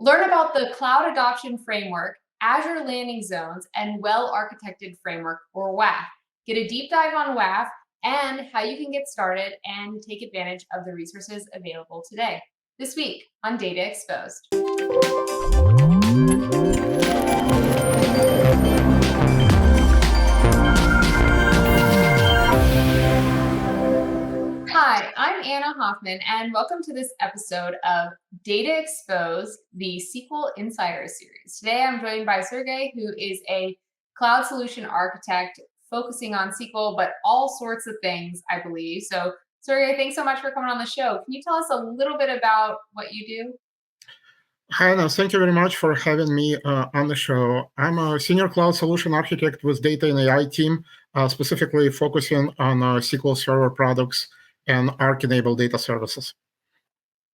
Learn about the Cloud Adoption Framework, Azure Landing Zones, and Well Architected Framework, or WAF. Get a deep dive on WAF and how you can get started and take advantage of the resources available today. This week on Data Exposed. Hi, I'm Anna Hoffman, and welcome to this episode of Data Exposed, the SQL Insider series. Today, I'm joined by Sergey, who is a cloud solution architect focusing on SQL, but all sorts of things, I believe. So, Sergey, thanks so much for coming on the show. Can you tell us a little bit about what you do? Hi, Anna. Thank you very much for having me on the show. I'm a senior cloud solution architect with data and AI team, specifically focusing on SQL Server products and Arc-enabled data services.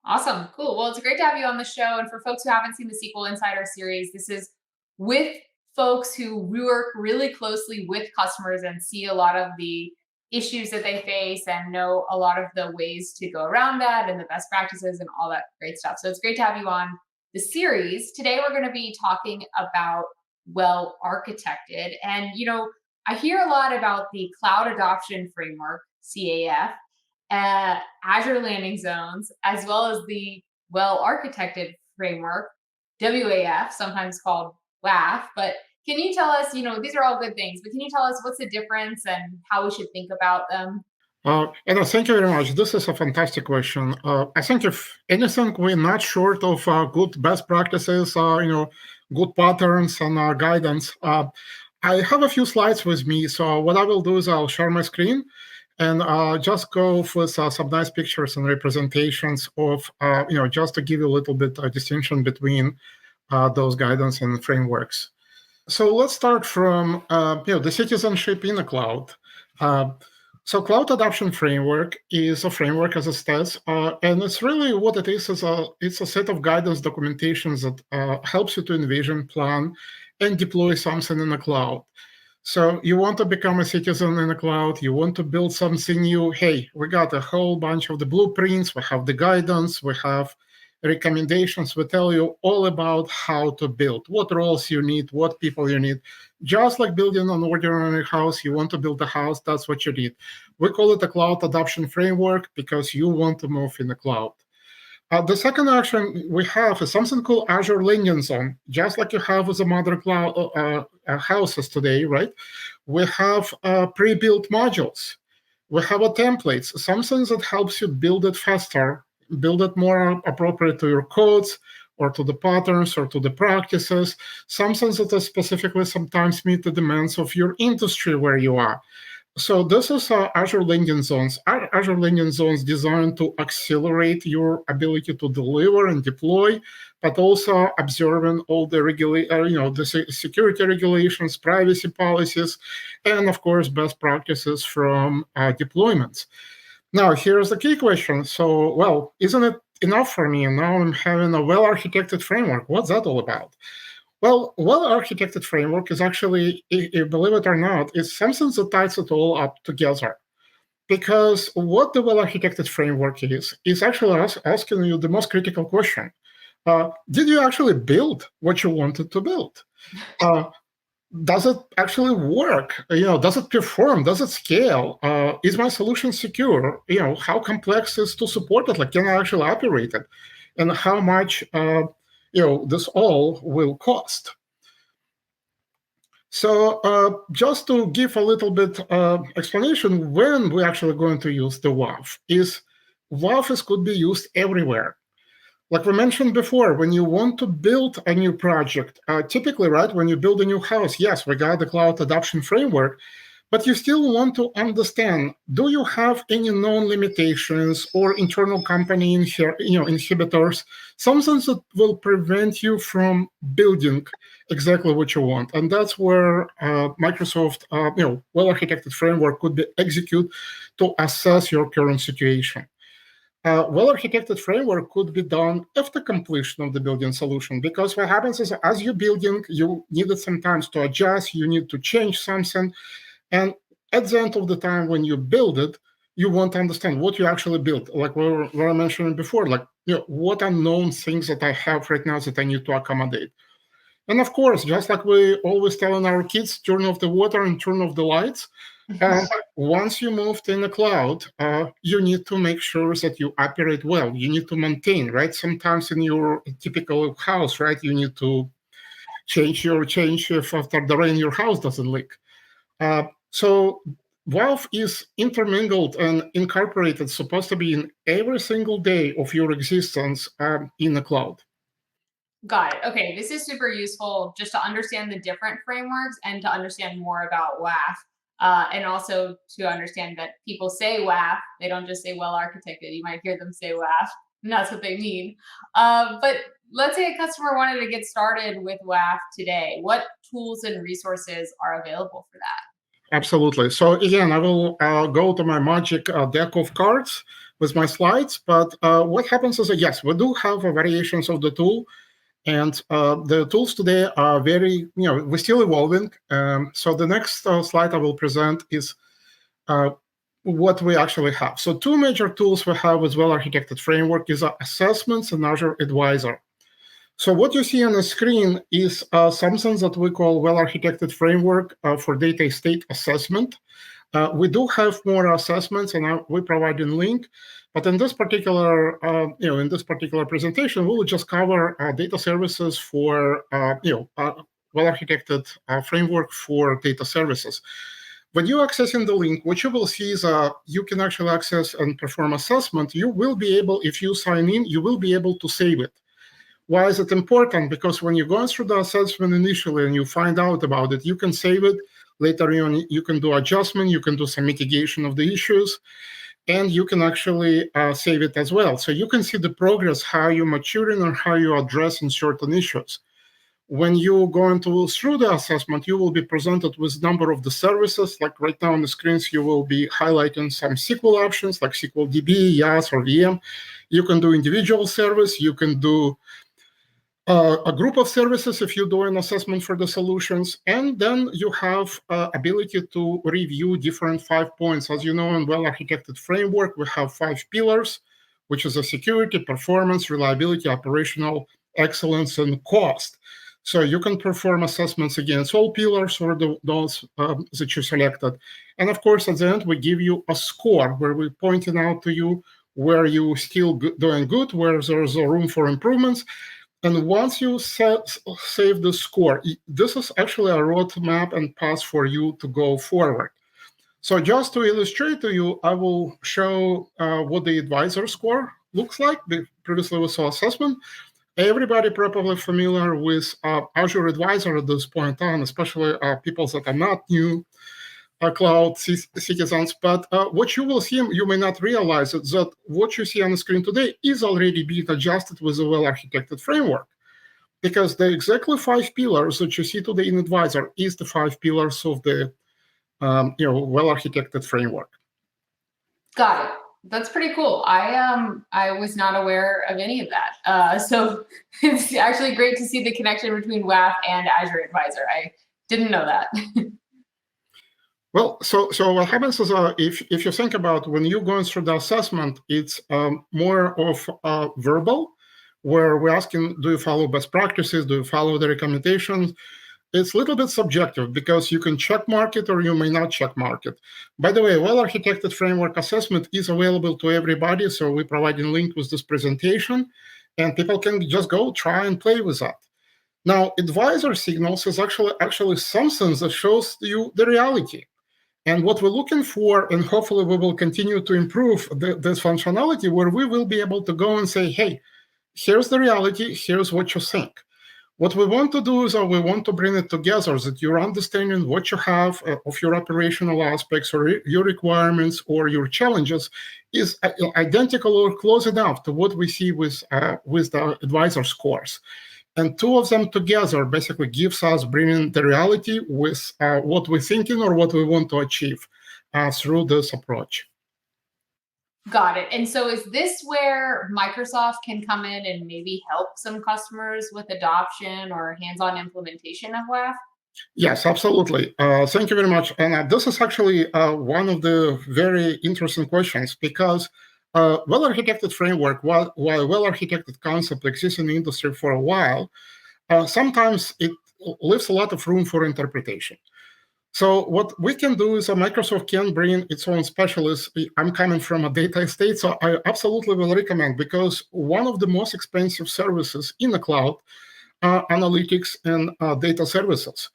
Awesome. Cool. Well, it's great to have you on the show. And for folks who haven't seen the SQL Insider series, this is with folks who work really closely with customers and see a lot of the issues that they face and know a lot of the ways to go around that and the best practices and all that great stuff. So it's great to have you on the series. Today, we're going to be talking about well architected. And, I hear a lot about the Cloud Adoption Framework, CAF, Azure Landing Zones, as well as the well architected framework, WAF, sometimes called WAF. But can you tell us, these are all good things, but can you tell us what's the difference and how we should think about them? Anna, thank you very much. This is a fantastic question. I think if anything, we're not short of good best practices, good patterns and guidance. I have a few slides with me, so what I will do is I'll share my screen and just go with some nice pictures and representations of, just to give you a little bit of distinction between those guidance and frameworks. So let's start from, the citizenship in the cloud. So Cloud Adoption Framework is a framework, as it says, and it's really what it is it's a set of guidance documentations that helps you to envision, plan, and deploy something in the cloud. So you want to become a citizen in the cloud, you want to build something new. Hey, we got a whole bunch of the blueprints, we have the guidance, we have recommendations. We tell you all about how to build, what roles you need, what people you need. Just like building an ordinary house, you want to build a house, that's what you need. We call it a Cloud Adoption Framework because you want to move in the cloud. The second action we have is something called Azure Landing Zone, just like you have with the mother cloud houses today, right? We have pre-built modules. We have templates, something that helps you build it faster, build it more appropriate to your codes or to the patterns or to the practices, something that is specifically sometimes meet the demands of your industry where you are. So this is Azure Landing Zones. Azure Landing Zones designed to accelerate your ability to deliver and deploy, but also observing all the the security regulations, privacy policies, and of course, best practices from deployments. Now, here's the key question. So, well, isn't it enough for me? And now I'm having a well-architected framework. What's that all about? Well, well-architected framework is actually, believe it or not, is something that ties it all up together. Because what the well-architected framework is actually asking you the most critical question. Did you actually build what you wanted to build? Does it actually work? Does it perform? Does it scale? Is my solution secure? How complex is to support it? Like, can I actually operate it? And how much, this all will cost? So just to give a little bit explanation, when we're actually going to use the WAF could be used everywhere. Like we mentioned before, when you want to build a new project, typically, right, when you build a new house, yes, we got the Cloud Adoption Framework, but you still want to understand, do you have any known limitations or internal company inhibitors, something that will prevent you from building exactly what you want? And that's where Microsoft, well-architected framework could be executed to assess your current situation. Well-architected framework could be done after completion of the building solution, because what happens is as you're building, you needed some time to adjust, you need to change something. And at the end of the time when you build it, you want to understand what you actually built, like what I mentioned before, like what unknown things that I have right now that I need to accommodate. And of course, just like we always telling our kids, turn off the water and turn off the lights. Once you moved in the cloud, you need to make sure that you operate well. You need to maintain, right? Sometimes in your typical house, right, you need to change if after the rain your house doesn't leak. So Valve is intermingled and incorporated, supposed to be in every single day of your existence in the cloud. Got it. Okay, this is super useful just to understand the different frameworks and to understand more about WAF. And also to understand that people say WAF, they don't just say well architected. You might hear them say WAF, and that's what they mean. But let's say a customer wanted to get started with WAF today. What tools and resources are available for that? Absolutely. So again, I will go to my magic deck of cards with my slides. But what happens is that, yes, we do have variations of the tool. And the tools today are very, we're still evolving. So the next slide I will present is what we actually have. So two major tools we have with well-architected framework is assessments and Azure Advisor. So what you see on the screen is something that we call well-architected framework for data estate assessment. We do have more assessments, and we provide a link. But in this particular, in this particular presentation, we will just cover data services for, well-architected framework for data services. When you're accessing the link, what you will see is you can actually access and perform assessment. You will be able, if you sign in, you will be able to save it. Why is it important? Because when you're going through the assessment initially and you find out about it, you can save it. Later on, you can do adjustment, you can do some mitigation of the issues, and you can actually save it as well. So you can see the progress, how you're maturing or how you're addressing certain issues. When you go through the assessment, you will be presented with a number of the services. Like right now on the screens, you will be highlighting some SQL options like SQL DB, YAS, or VM. You can do individual service. You can do a group of services if you do an assessment for the solutions, and then you have ability to review different 5 points. As you know, in well-architected framework, we have 5 pillars, which is a security, performance, reliability, operational excellence, and cost. So you can perform assessments against all pillars or those that you selected. And of course, at the end, we give you a score where we're pointing out to you where you're still doing good, where there's a room for improvements. And once you save the score, this is actually a roadmap and path for you to go forward. So just to illustrate to you, I will show what the advisor score looks like. Previously we saw assessment. Everybody probably familiar with Azure Advisor at this point on, especially people that are not new cloud citizens. But what you will see, you may not realize it, that what you see on the screen today is already being adjusted with a well-architected framework. Because the exactly 5 pillars that you see today in Advisor is the 5 pillars of the well-architected framework. Got it. That's pretty cool. I was not aware of any of that. So it's actually great to see the connection between WAF and Azure Advisor. I didn't know that. Well, so what happens is if you think about when you're going through the assessment, it's more of verbal, where we're asking, do you follow best practices? Do you follow the recommendations? It's a little bit subjective because you can check mark it or you may not check mark it. By the way, well-architected framework assessment is available to everybody, so we provide a link with this presentation, and people can just go try and play with that. Now, advisor signals is actually something that shows you the reality. And what we're looking for, and hopefully we will continue to improve this functionality, where we will be able to go and say, hey, here's the reality, here's what you think. What we want to do is we want to bring it together, that you're understanding what you have of your operational aspects or your requirements or your challenges is identical or close enough to what we see with the advisor scores. And two of them together basically gives us bringing the reality with what we're thinking or what we want to achieve through this approach. Got it. And so is this where Microsoft can come in and maybe help some customers with adoption or hands-on implementation of WAF? Yes, absolutely. Thank you very much. And this is actually one of the very interesting questions because well-architected framework, while well-architected concept exists in the industry for a while, sometimes it leaves a lot of room for interpretation. So what we can do is Microsoft can bring its own specialists. I'm coming from a data estate, so I absolutely will recommend because one of the most expensive services in the cloud are analytics and data services.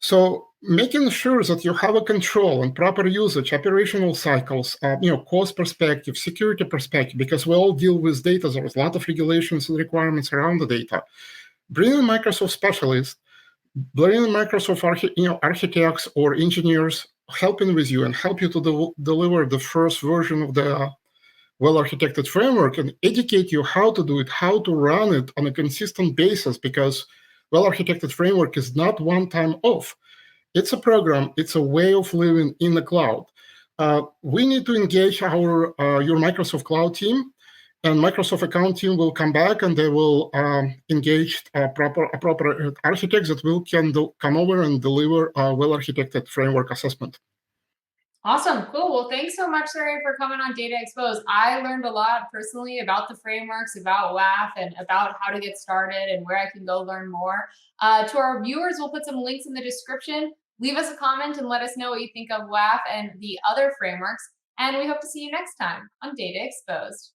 So making sure that you have a control and proper usage, operational cycles, cost perspective, security perspective, because we all deal with data. There's a lot of regulations and requirements around the data. Bringing Microsoft specialists, bringing Microsoft architects or engineers helping with you and help you to deliver the first version of the well-architected framework and educate you how to do it, how to run it on a consistent basis, because well-architected framework is not one-time off. It's a program. It's a way of living in the cloud. We need to engage your Microsoft Cloud team, and Microsoft Account team will come back and they will engage proper architects that will come over and deliver a well-architected framework assessment. Awesome. Cool. Well, thanks so much, Sergey, for coming on Data Exposed. I learned a lot personally about the frameworks, about WAF, and about how to get started and where I can go learn more. To our viewers, we'll put some links in the description. Leave us a comment and let us know what you think of WAF and the other frameworks. And we hope to see you next time on Data Exposed.